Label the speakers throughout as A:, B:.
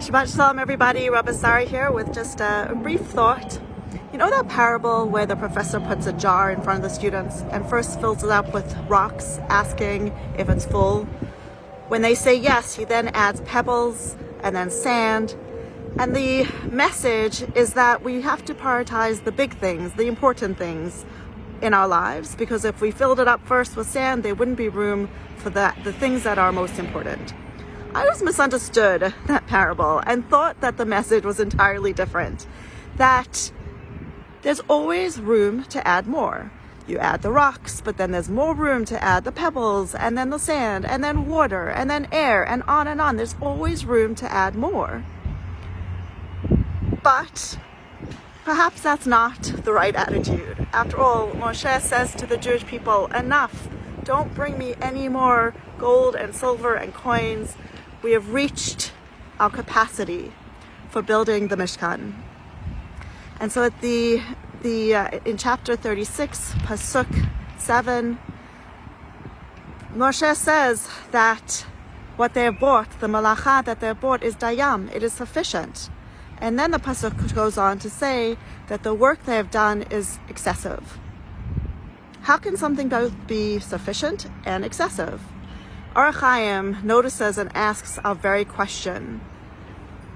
A: Shabbat Shalom everybody, Rabba Sara here with just a brief thought. You know that parable where the professor puts a jar in front of the students and first fills it up with rocks, asking if it's full? When they say yes, he then adds pebbles and then sand. And the message is that we have to prioritize the big things, the important things in our lives, because if we filled it up first with sand, there wouldn't be room for the things that are most important. I always misunderstood that parable and thought that the message was entirely different, that there's always room to add more. You add the rocks, but then there's more room to add the pebbles, and then the sand, and then water, and then air, and on and on. There's always room to add more. But perhaps that's not the right attitude. After all, Moshe says to the Jewish people, enough, don't bring me any more gold and silver and coins. We have reached our capacity for building the Mishkan. And so at in chapter 36, Pasuk 7, Moshe says that what they have bought, the malacha that they have bought, is dayam, it is sufficient. And then the Pasuk goes on to say that the work they have done is excessive. How can something both be sufficient and excessive? Or Chaim notices and asks our very question.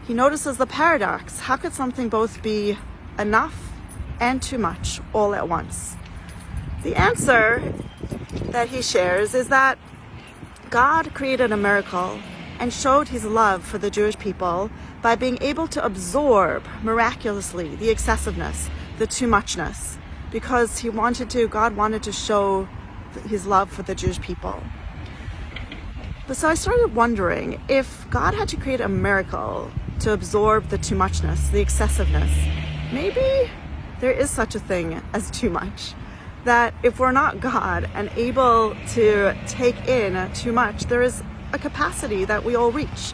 A: He notices the paradox. How could something both be enough and too much all at once? The answer that he shares is that God created a miracle and showed his love for the Jewish people by being able to absorb miraculously the excessiveness, the too muchness, because God wanted to show his love for the Jewish people. But so I started wondering, if God had to create a miracle to absorb the too muchness, the excessiveness, maybe there is such a thing as too much. That if we're not God and able to take in too much, there is a capacity that we all reach.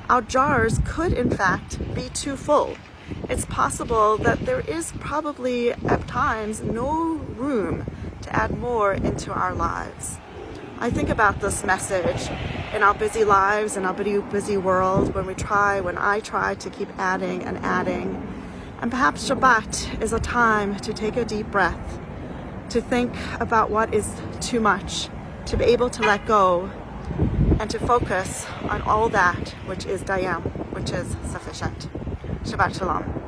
A: Our jars could in fact be too full. It's possible that there is probably at times no room to add more into our lives. I think about this message in our busy lives, in our busy world, when I try to keep adding and adding. And perhaps Shabbat is a time to take a deep breath, to think about what is too much, to be able to let go, and to focus on all that which is dayam, which is sufficient. Shabbat Shalom.